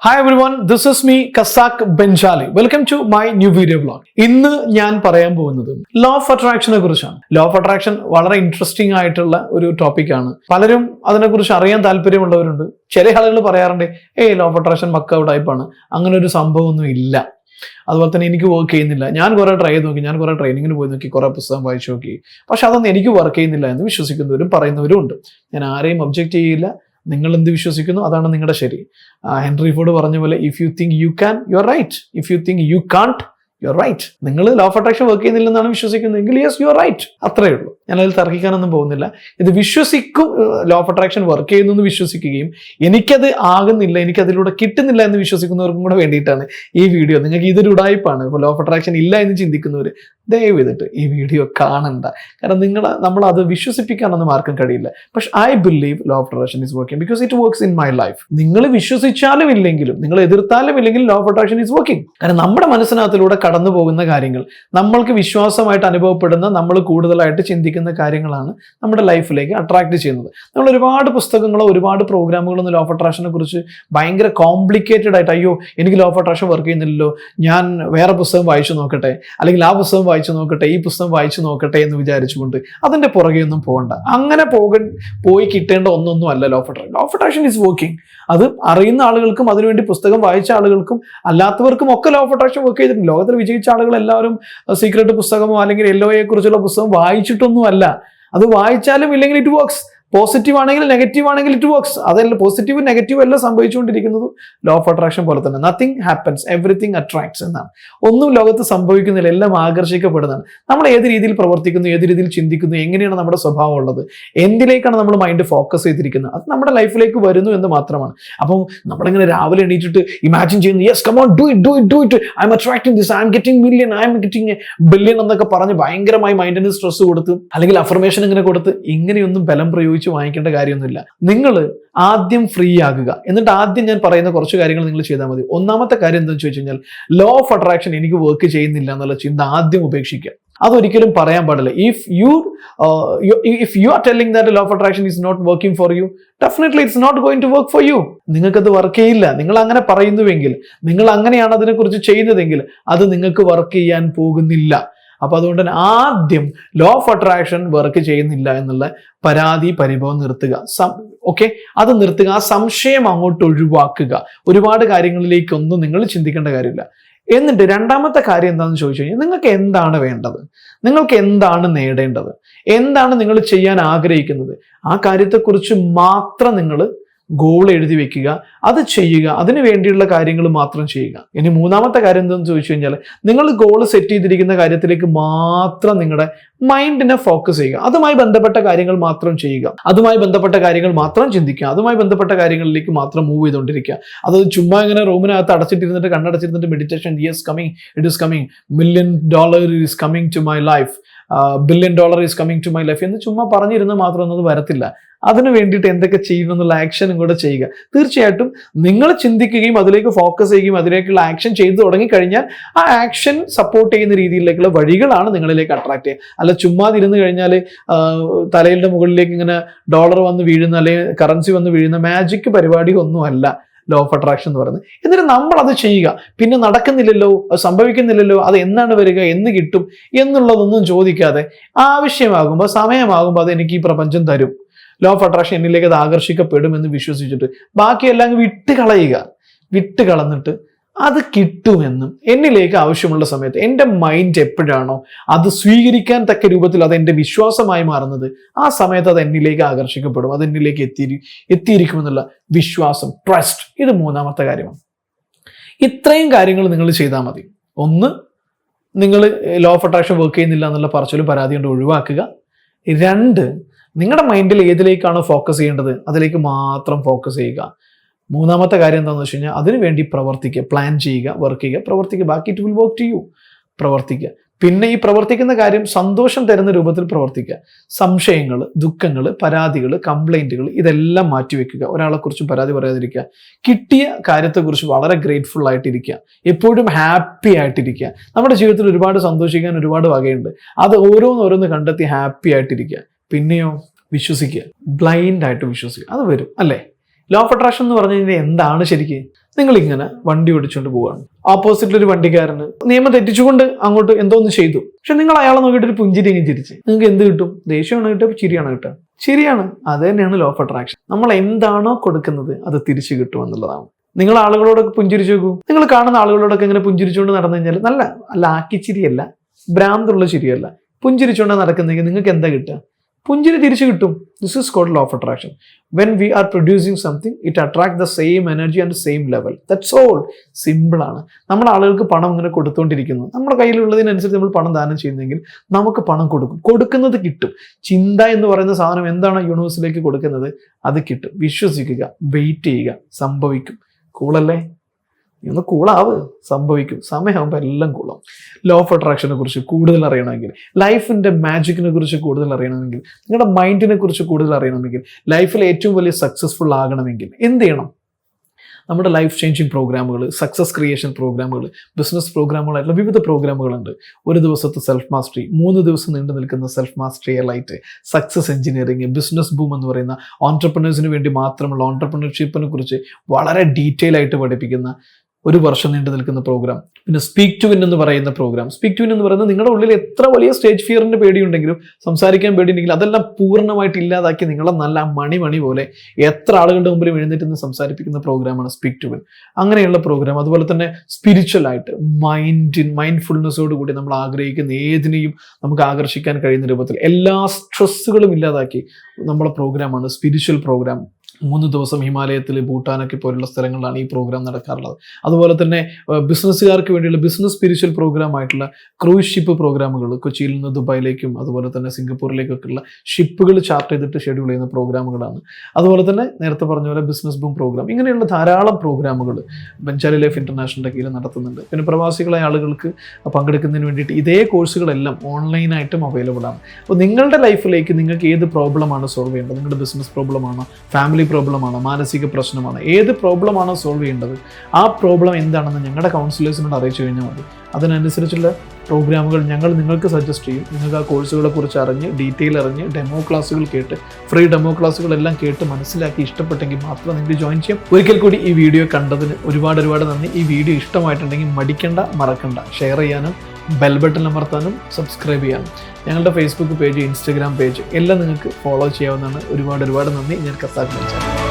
Hi everyone, this is me Kasak Benjali. Welcome to my new video blog. ഇന്ന് ഞാൻ പറയാൻ പോകുന്നത് law of അട്രാക്ഷനെ കുറിച്ചാണ്. ലോ ഓഫ് അട്രാക്ഷൻ വളരെ ഇൻട്രസ്റ്റിംഗ് ആയിട്ടുള്ള ഒരു ടോപ്പിക്കാണ്. പലരും അതിനെക്കുറിച്ച് അറിയാൻ താല്പര്യമുള്ളവരുണ്ട്. ചില ആളുകൾ പറയാറുണ്ട്, ലോ ഓഫ് അട്രാക്ഷൻ മക്ക ടൈപ്പാണ്, അങ്ങനെ ഒരു സംഭവമൊന്നും ഇല്ല. അതുപോലെ തന്നെ എനിക്ക് വർക്ക് ചെയ്യുന്നില്ല. ഞാൻ കുറെ ട്രൈ ചെയ്ത് നോക്കി, ഞാൻ കുറെ ട്രെയിനിങ്ങിന് പോയി നോക്കി, കുറെ പുസ്തകം വായിച്ചു നോക്കി, പക്ഷെ അതൊന്നും എനിക്ക് വർക്ക് ചെയ്യുന്നില്ല എന്ന് വിശ്വസിക്കുന്നവരും പറയുന്നവരും ഉണ്ട്. ഞാൻ ആരെയും ഒബ്ജക്റ്റ് ചെയ്യില്ല. നിങ്ങൾ എന്ത് വിശ്വസിക്കുന്നു അതാണ് നിങ്ങളുടെ ശരി. ഹെൻറി ഫോർഡ് പറഞ്ഞ പോലെ if you think you can you are right, if you think you can't you are right. നിങ്ങൾ ലോ ഓഫ് അട്രാക്ഷൻ വർക്ക് ചെയ്യുന്നില്ലെന്നാണ് വിശ്വസിക്കുന്നതെങ്കിൽ യെസ് യു ആർ റൈറ്റ്, അത്രേ ഉള്ളൂ. ഞാനതിൽ തർക്കിക്കാനൊന്നും പോകുന്നില്ല. ഇത് വിശ്വസിക്കും, ലോ ഓഫ് അട്രാക്ഷൻ വർക്ക് ചെയ്യുന്നു എന്ന് വിശ്വസിക്കുകയും എനിക്കത് ആകുന്നില്ല, എനിക്കതിലൂടെ കിട്ടുന്നില്ല എന്ന് വിശ്വസിക്കുന്നവർക്കും കൂടെ വേണ്ടിയിട്ടാണ് ഈ വീഡിയോ. നിങ്ങൾക്ക് ഇതൊരു ഉടായ്പാണ്. ഇപ്പോൾ ലോ ഓഫ് അട്രാക്ഷൻ ഇല്ല എന്ന് ചിന്തിക്കുന്നവർ ദയവ് ചെയ്തിട്ട് ഈ വീഡിയോ കാണണ്ട. കാരണം നമ്മളത് വിശ്വസിപ്പിക്കാനൊന്നും ആർക്കും കഴിയില്ല. പക്ഷെ I believe law of attraction is working because it works in my life. നിങ്ങൾ വിശ്വസിച്ചാലും ഇല്ലെങ്കിലും, നിങ്ങൾ എതിർത്താലും ഇല്ലെങ്കിലും law of attraction is working. കാരണം നമ്മുടെ മനസ്സിനകത്തിലൂടെ കടന്നു പോകുന്ന കാര്യങ്ങൾ, നമ്മൾക്ക് വിശ്വാസമായിട്ട് അനുഭവപ്പെടുന്ന, നമ്മൾ കൂടുതലായിട്ട് ചിന്തിക്കുന്ന കാര്യങ്ങളാണ് നമ്മുടെ ലൈഫിലേക്ക് അട്രാക്ട് ചെയ്യുന്നത്. നമ്മൾ ഒരുപാട് പുസ്തകങ്ങളോ ഒരുപാട് പ്രോഗ്രാമുകളോ ലോ ഓഫ് അട്രാക്ഷനെ കുറിച്ച് ഭയങ്കര കോംപ്ലിക്കേറ്റഡ് ആയിട്ട്, അയ്യോ എനിക്ക് ലോ ഓഫ് അട്രാക്ഷൻ വർക്ക് ചെയ്യുന്നില്ലല്ലോ, ഞാൻ വേറെ പുസ്തകം വായിച്ചു നോക്കട്ടെ, അല്ലെങ്കിൽ ആ പുസ്തകം വായിച്ചു നോക്കട്ടെ, ഈ പുസ്തകം വായിച്ചു നോക്കട്ടെ എന്ന് വിചാരിച്ചുകൊണ്ട് അതിന്റെ പുറകെ ഒന്നും പോകണ്ട. അങ്ങനെ പോയി കിട്ടേണ്ട ഒന്നൊന്നും അല്ല law of attraction. Law of attraction is working. അത് അറിയുന്ന ആളുകൾക്കും അതിനുവേണ്ടി പുസ്തകം വായിച്ച ആളുകൾക്കും അല്ലാത്തവർക്കും ഒക്കെ ലോ ഓഫ് അട്രാക്ഷൻ വർക്ക് ചെയ്തിട്ടുണ്ട്. ലോകത്തിൽ വിജയിച്ച ആളുകൾ എല്ലാവരും സീക്രട്ട് പുസ്തകമോ അല്ലെങ്കിൽ LOA കുറിച്ചുള്ള പുസ്തകം വായിച്ചിട്ടൊന്നും അല്ല. അത് വായിച്ചാലും ഇല്ലെങ്കിൽ ഇറ്റ് വർക്ക്സ്. പോസിറ്റീവ് ആണെങ്കിൽ നെഗറ്റീവ് ആണെങ്കിൽ ഇറ്റ് വർക്ക്സ്. അതല്ല, പോസിറ്റീവ് നെഗറ്റീവ് എല്ലാം സംഭവിച്ചുകൊണ്ടിരിക്കുന്നത് ലോ ഓഫ് അട്രാക്ഷൻ പോലെ തന്നെ. നത്തിങ് ഹാപ്പൻസ്, എവറിത്തിങ് അട്രാക്ട്സ് എന്നാണ്. ഒന്നും ലോകത്ത് സംഭവിക്കുന്നില്ല, എല്ലാം ആകർഷിക്കപ്പെടുന്നതാണ്. നമ്മൾ ഏത് രീതിയിൽ പ്രവർത്തിക്കുന്നു, ഏത് രീതിയിൽ ചിന്തിക്കുന്നു, എങ്ങനെയാണ് നമ്മുടെ സ്വഭാവം ഉള്ളത്, എന്തിലേക്കാണ് നമ്മൾ മൈൻഡ് ഫോക്കസ് ചെയ്തിരിക്കുന്നത്, അത് നമ്മുടെ ലൈഫിലേക്ക് വരുന്നു എന്ന് മാത്രമാണ്. അപ്പം നമ്മളിങ്ങനെ രാവിലെ എണീറ്റിട്ട് ഇമാജിൻ ചെയ്യുന്നു, yes come on, do it, I'm attracting this, I'm getting million, I'm getting billion എന്നൊക്കെ പറഞ്ഞ് ഭയങ്കരമായി മൈൻഡിന് സ്ട്രെസ് കൊടുത്ത് അല്ലെങ്കിൽ അഫർമേഷൻ ഇങ്ങനെ കൊടുത്ത് ഇങ്ങനെയൊന്നും ബലം പ്രയോഗിച്ച് വാങ്ങിക്കേണ്ട കാര്യമൊന്നുമില്ല. നിങ്ങൾ ആദ്യം ഫ്രീ ആകുക. എന്നിട്ട് ആദ്യം ഞാൻ പറയുന്ന കുറച്ച് കാര്യങ്ങൾ നിങ്ങൾ ചെയ്താൽ മതി. ഒന്നാമത്തെ കാര്യം എന്താണെന്ന് ചോദിച്ചു കഴിഞ്ഞാൽ, ലോ ഓഫ് അട്രാക്ഷൻ എനിക്ക് വർക്ക് ചെയ്യുന്നില്ല എന്നുള്ള ചിന്ത ആദ്യം ഉപേക്ഷിക്കുക. അതൊരിക്കലും പറയാൻ പാടില്ല. If you are telling that law of attraction is not working for you, definitely it's not going to work for you. നിങ്ങൾക്കത് വർക്ക് ചെയ്യില്ല. നിങ്ങൾ അങ്ങനെ പറയുന്നുവെങ്കിൽ, നിങ്ങൾ അങ്ങനെയാണ് അതിനെക്കുറിച്ച് ചെയ്യുന്നതെങ്കിൽ അത് നിങ്ങൾക്ക് വർക്ക് ചെയ്യാൻ പോകുന്നില്ല. അപ്പൊ അതുകൊണ്ട് തന്നെ ആദ്യം ലോ ഓഫ് അട്രാക്ഷൻ വർക്ക് ചെയ്യുന്നില്ല എന്നുള്ള പരിഭവം നിർത്തുക. ഓക്കെ, അത് നിർത്തുക. ആ സംശയം അങ്ങോട്ട് ഒഴിവാക്കുക. ഒരുപാട് കാര്യങ്ങളിലേക്കൊന്നും നിങ്ങൾ ചിന്തിക്കേണ്ട കാര്യമില്ല. എന്നിട്ട് രണ്ടാമത്തെ കാര്യം എന്താണെന്ന് ചോദിച്ചു കഴിഞ്ഞാൽ, നിങ്ങൾക്ക് എന്താണ് വേണ്ടത്, നിങ്ങൾക്ക് എന്താണ് നേടേണ്ടത്, എന്താണ് നിങ്ങൾ ചെയ്യാൻ ആഗ്രഹിക്കുന്നത്, ആ കാര്യത്തെക്കുറിച്ച് മാത്രം നിങ്ങൾ ഗോൾ എഴുതി വെക്കുക, അത് ചെയ്യുക, അതിന് വേണ്ടിയുള്ള കാര്യങ്ങൾ മാത്രം ചെയ്യുക. ഇനി മൂന്നാമത്തെ കാര്യം എന്താണെന്ന് ചോദിച്ചു കഴിഞ്ഞാൽ, നിങ്ങൾ ഗോൾ സെറ്റ് ചെയ്തിരിക്കുന്ന കാര്യത്തിലേക്ക് മാത്രം നിങ്ങളുടെ മൈൻഡിനെ ഫോക്കസ് ചെയ്യുക. അതുമായി ബന്ധപ്പെട്ട കാര്യങ്ങൾ മാത്രം ചെയ്യുക, അതുമായി ബന്ധപ്പെട്ട കാര്യങ്ങൾ മാത്രം ചിന്തിക്കുക, അതുമായി ബന്ധപ്പെട്ട കാര്യങ്ങളിലേക്ക് മാത്രം മൂവ് ചെയ്തുകൊണ്ടിരിക്കുക. അത് ചുമ്മാ ഇങ്ങനെ റൂമിനകത്ത് അടച്ചിട്ടിരുന്നിട്ട് കണ്ണടച്ചിരുന്നിട്ട് meditation, yes coming, it is coming, $1 million is coming to my life, $1 billion is coming to my life എന്ന് ചുമ്മാ പറഞ്ഞിരുന്ന മാത്രം ഒന്നും വരത്തില്ല. അതിന് വേണ്ടിയിട്ട് എന്തൊക്കെ ചെയ്യണം എന്നുള്ള ആക്ഷനും കൂടെ ചെയ്യുക. തീർച്ചയായിട്ടും നിങ്ങൾ ചിന്തിക്കുകയും അതിലേക്ക് ഫോക്കസ് ചെയ്യുകയും അതിലേക്കുള്ള ആക്ഷൻ ചെയ്തു തുടങ്ങിക്കഴിഞ്ഞാൽ ആ ആക്ഷൻ സപ്പോർട്ട് ചെയ്യുന്ന രീതിയിലേക്കുള്ള വഴികളാണ് നിങ്ങളിലേക്ക് അട്രാക്ട് ചെയ്യുക. അല്ല ചുമ്മാതിരുന്ന് കഴിഞ്ഞാൽ തലയുടെ മുകളിലേക്ക് ഇങ്ങനെ ഡോളർ വന്ന് വീഴുന്ന അല്ലെങ്കിൽ കറൻസി വന്ന് വീഴുന്ന മാജിക് പരിപാടി ഒന്നുമല്ല ലോ ഓഫ് അട്രാക്ഷൻ എന്ന് പറയുന്നത്. എന്നിട്ട് നമ്മൾ അത് ചെയ്യുക. പിന്നെ നടക്കുന്നില്ലല്ലോ, സംഭവിക്കുന്നില്ലല്ലോ, അത് എന്നാണ് വരിക, എന്ന് കിട്ടും എന്നുള്ളതൊന്നും ചോദിക്കാതെ ആവശ്യമാകുമ്പോൾ, സമയമാകുമ്പോൾ അത് എനിക്ക് ഈ പ്രപഞ്ചം തരും, ലോ ഓഫ് അട്രാക്ഷൻ എന്നിലേക്ക് അത് ആകർഷിക്കപ്പെടും എന്ന് വിശ്വസിച്ചിട്ട് ബാക്കിയെല്ലാം വിട്ട് കളഞ്ഞിട്ട് അത് കിട്ടുമെന്നും, എന്നിലേക്ക് ആവശ്യമുള്ള സമയത്ത് എൻ്റെ മൈൻഡ് എപ്പോഴാണോ അത് സ്വീകരിക്കാൻ തക്ക രൂപത്തിൽ അത് എൻ്റെ വിശ്വാസമായി മാറുന്നത്, ആ സമയത്ത് അത് എന്നിലേക്ക് ആകർഷിക്കപ്പെടും, അത് എന്നിലേക്ക് എത്തിയിരിക്കുമെന്നുള്ള വിശ്വാസം, ട്രസ്റ്റ്. ഇത് മൂന്നാമത്തെ കാര്യമാണ്. ഇത്രയും കാര്യങ്ങൾ നിങ്ങൾ ചെയ്താൽ മതി. ഒന്ന്, നിങ്ങൾ ലോ ഓഫ് അട്രാക്ഷൻ വർക്ക് ചെയ്യുന്നില്ല എന്നുള്ള പറച്ചിലും പരാതി കൊണ്ട് ഒഴിവാക്കുക. രണ്ട്, നിങ്ങളുടെ മൈൻഡിൽ ഏതിലേക്കാണോ ഫോക്കസ് ചെയ്യേണ്ടത് അതിലേക്ക് മാത്രം ഫോക്കസ് ചെയ്യുക. മൂന്നാമത്തെ കാര്യം എന്താണെന്ന് വെച്ച് കഴിഞ്ഞാൽ, അതിനുവേണ്ടി പ്രവർത്തിക്കുക, പ്ലാൻ ചെയ്യുക, വർക്ക് ചെയ്യുക, പ്രവർത്തിക്കുക. ബാക്കി it will work to you. പ്രവർത്തിക്കുക. പിന്നെ ഈ പ്രവർത്തിക്കുന്ന കാര്യം സന്തോഷം തരുന്ന രൂപത്തിൽ പ്രവർത്തിക്കുക. സംശയങ്ങൾ, ദുഃഖങ്ങൾ, പരാതികൾ, കംപ്ലൈന്റുകൾ ഇതെല്ലാം മാറ്റിവെക്കുക. ഒരാളെക്കുറിച്ചും പരാതി പറയാതിരിക്കുക. കിട്ടിയ കാര്യത്തെക്കുറിച്ച് വളരെ ഗ്രേറ്റ്ഫുൾ ആയിട്ടിരിക്കുക. എപ്പോഴും ഹാപ്പി ആയിട്ടിരിക്കുക. നമ്മുടെ ജീവിതത്തിൽ ഒരുപാട് സന്തോഷിക്കാൻ ഒരുപാട് വകയുണ്ട്. അത് ഓരോന്നോരോന്ന് കണ്ടെത്തി ഹാപ്പി ആയിട്ടിരിക്കുക. പിന്നെയോ വിശ്വസിക്കുക, ബ്ലൈൻഡ് ആയിട്ട് വിശ്വസിക്കുക. അത് വരും അല്ലേ? ലോ ഓഫ് അട്രാക്ഷൻ എന്ന് പറഞ്ഞു കഴിഞ്ഞാൽ എന്താണ് ശരിക്കും? നിങ്ങളിങ്ങനെ വണ്ടി ഓടിച്ചുകൊണ്ട് പോവുകയാണ്. ഓപ്പോസിറ്റിലൊരു വണ്ടിക്കാരന് നിയമം തെറ്റിച്ചുകൊണ്ട് അങ്ങോട്ട് എന്തോ ഒന്ന് ചെയ്തു. പക്ഷെ നിങ്ങൾ അയാളെ നോക്കിയിട്ട് ഒരു പുഞ്ചിരി അങ്ങ് ചിരിച്ച് നിങ്ങൾക്ക് എന്ത് കിട്ടും? ദേഷ്യമാണ് കിട്ടുക, ചിരിയാണ് കിട്ടുക? ശരിയാണ്, അത് തന്നെയാണ് ലോ ഓഫ് അട്രാക്ഷൻ. നമ്മൾ എന്താണോ കൊടുക്കുന്നത് അത് തിരിച്ചു കിട്ടും എന്നുള്ളതാണ്. നിങ്ങൾ ആളുകളോടൊക്കെ പുഞ്ചിരിച്ചു നോക്കൂ. നിങ്ങൾ കാണുന്ന ആളുകളോടൊക്കെ ഇങ്ങനെ പുഞ്ചിരിച്ചുകൊണ്ട് നടന്നു കഴിഞ്ഞാൽ അല്ല ആക്കിച്ചിരിയല്ല, ഭ്രാന്തുള്ള ചിരിയല്ല, പുഞ്ചിരിച്ചുകൊണ്ട് നടക്കുന്നെങ്കിൽ നിങ്ങൾക്ക് എന്താ കിട്ടുക? പുഞ്ചിരി തിരിച്ചു കിട്ടും. This is called law of attraction. When we are producing something it attract the same energy and same level. That's all. Simple ആണ്. നമ്മൾ ആളുകൾക്ക് പണം ഇങ്ങനെ കൊടുത്തുകൊണ്ടിരിക്കുന്നു. നമ്മുടെ കയ്യിലുള്ളതിനനുസരിച്ച് നമ്മൾ പണം ദാനം ചെയ്യുന്നെങ്കിൽ നമുക്ക് പണം കൊടുക്കുന്നത് കിട്ടും. ചിന്ത എന്ന് പറയുന്ന സാധനം എന്താണ് യൂണിവേഴ്സിലേക്ക് കൊടുക്കുന്നത്, അത് കിട്ടും. വിശ്വസിക്കുക, വെയിറ്റ് ചെയ്യുക, സംഭവിക്കും. കൂളല്ലേ? ഒന്ന് കൂളാവ്, സംഭവിക്കും. സമയമാകുമ്പോൾ എല്ലാം കൂളാവും. ലോ ഓഫ് അട്രാക്ഷനെ കുറിച്ച് കൂടുതൽ അറിയണമെങ്കിൽ, ലൈഫിന്റെ മാജിക്കിനെ കുറിച്ച് കൂടുതൽ അറിയണമെങ്കിൽ, നിങ്ങളുടെ മൈൻഡിനെ കുറിച്ച് കൂടുതൽ അറിയണമെങ്കിൽ, ലൈഫിൽ ഏറ്റവും വലിയ സക്സസ്ഫുൾ ആകണമെങ്കിൽ എന്ത് ചെയ്യണം? നമ്മുടെ ലൈഫ് ചേഞ്ചിങ് പ്രോഗ്രാമുകൾ, സക്സസ് ക്രിയേഷൻ പ്രോഗ്രാമുകൾ, ബിസിനസ് പ്രോഗ്രാമുകളായിട്ടുള്ള വിവിധ പ്രോഗ്രാമുകളുണ്ട്. ഒരു ദിവസത്തെ സെൽഫ് മാസ്റ്ററി, 3 ദിവസം നീണ്ടു നിൽക്കുന്ന self mastery light, success engineering, business boom എന്ന് പറയുന്ന ഓൺട്രപ്രണേഴ്സിന് വേണ്ടി മാത്രമുള്ള ഓൺട്രപ്രണർഷിപ്പിനെ കുറിച്ച് വളരെ ഡീറ്റെയിൽ ആയിട്ട് പഠിപ്പിക്കുന്ന 1 വർഷം നീണ്ടു നിൽക്കുന്ന പ്രോഗ്രാം. പിന്നെ സ്പീക്ക് ടു വിൻ എന്ന് പറയുന്ന പ്രോഗ്രാം. സ്പീക്ക് ടു വിൻ എന്ന് പറയുന്നത് നിങ്ങളുടെ ഉള്ളിൽ എത്ര വലിയ സ്റ്റേജ് ഫിയറിന്റെ പേടിയുണ്ടെങ്കിലും, സംസാരിക്കാൻ പേടിയുണ്ടെങ്കിലും അതെല്ലാം പൂർണ്ണമായിട്ട് ഇല്ലാതാക്കി നിങ്ങളെ നല്ല മണി പോലെ എത്ര ആളുകളുടെ മുമ്പിൽ എഴുന്നേറ്റ് സംസാരിപ്പിക്കുന്ന പ്രോഗ്രാമാണ് സ്പീക്ക് ടു വിൻ. അങ്ങനെയുള്ള പ്രോഗ്രാം. അതുപോലെ തന്നെ സ്പിരിച്വൽ ആയിട്ട് മൈൻഡ്ഫുൾനെസ്സോട് കൂടി നമ്മൾ ആഗ്രഹിക്കുന്ന ഏതിനെയും നമുക്ക് ആകർഷിക്കാൻ കഴിയുന്ന രൂപത്തിൽ എല്ലാ സ്ട്രെസ്സുകളും ഇല്ലാതാക്കി നമ്മുടെ പ്രോഗ്രാമാണ് സ്പിരിച്വൽ പ്രോഗ്രാം. 3 ദിവസം ഹിമാലയത്തിൽ, ഭൂട്ടാനൊക്കെ പോലുള്ള സ്ഥലങ്ങളിലാണ് ഈ പ്രോഗ്രാം നടക്കാറുള്ളത്. അതുപോലെ തന്നെ ബിസിനസ്സുകാർക്ക് വേണ്ടിയുള്ള ബിസിനസ് സ്പിരിച്വൽ പ്രോഗ്രാം ആയിട്ടുള്ള ക്രൂസ് ഷിപ്പ് പ്രോഗ്രാമുകൾ, കൊച്ചിയിൽ നിന്ന് ദുബായിലേക്കും അതുപോലെ തന്നെ സിംഗപ്പൂരിലേക്കൊക്കെയുള്ള ഷിപ്പുകൾ ചാർട്ട് ചെയ്തിട്ട് ഷെഡ്യൂൾ ചെയ്യുന്ന പ്രോഗ്രാമുകളാണ്. അതുപോലെ തന്നെ നേരത്തെ പറഞ്ഞ പോലെ ബിസിനസ് ബൂം പ്രോഗ്രാം. ഇങ്ങനെയുള്ള ധാരാളം പ്രോഗ്രാമുകൾ ബെഞ്ചാലി ലൈഫ് ഇന്റർനാഷണലിന്റെ കീഴിൽ നടത്തുന്നുണ്ട്. പിന്നെ പ്രവാസികളായ ആളുകൾക്ക് പങ്കെടുക്കുന്നതിന് വേണ്ടിയിട്ട് ഇതേ കോഴ്സുകളെല്ലാം ഓൺലൈനായിട്ടും അവൈലബിൾ ആണ്. അപ്പോൾ നിങ്ങളുടെ ലൈഫിലേക്ക് നിങ്ങൾക്ക് ഏത് പ്രോബ്ലമാണ് സോൾവ് ചെയ്യേണ്ടത്? നിങ്ങളുടെ ബിസിനസ് പ്രോബ്ലമാണോ, ഫാമിലി പ്രോബ്ലമാണോ, മാനസിക പ്രശ്നമാണോ, ഏത് പ്രോബ്ലമാണോ സോൾവ് ചെയ്യേണ്ടത്, ആ പ്രോബ്ലം എന്താണെന്ന് ഞങ്ങളുടെ കൗൺസിലേഴ്സിനോട് അറിയിച്ചു കഴിഞ്ഞാൽ മതി. അതിനനുസരിച്ചുള്ള പ്രോഗ്രാമുകൾ ഞങ്ങൾ നിങ്ങൾക്ക് സജസ്റ്റ് ചെയ്യും. നിങ്ങൾക്ക് ആ കോഴ്സുകളെ കുറിച്ച് അറിഞ്ഞ് ഡീറ്റെയിൽ അറിഞ്ഞ് ഡെമോ ക്ലാസ്സുകൾ കേട്ട്, ഫ്രീ ഡെമോ ക്ലാസ്സുകളെല്ലാം കേട്ട് മനസ്സിലാക്കി ഇഷ്ടപ്പെട്ടെങ്കിൽ മാത്രം നിങ്ങൾക്ക് ജോയിൻ ചെയ്യാം. ഒരിക്കൽ കൂടി ഈ വീഡിയോ കണ്ടതിന് ഒരുപാട് നന്ദി. ഈ വീഡിയോ ഇഷ്ടമായിട്ടുണ്ടെങ്കിൽ മറക്കണ്ട ഷെയർ ചെയ്യാനും ബെൽ ബട്ടൺ അമർത്താനും സബ്സ്ക്രൈബ് ചെയ്യാനും. ഞങ്ങളുടെ ഫേസ്ബുക്ക് പേജ്, ഇൻസ്റ്റഗ്രാം പേജ് എല്ലാം നിങ്ങൾക്ക് ഫോളോ ചെയ്യാവുന്നതാണ്. ഒരുപാട് നന്ദി. ഞാൻ കസാഖ് ബെഞ്ചാലി.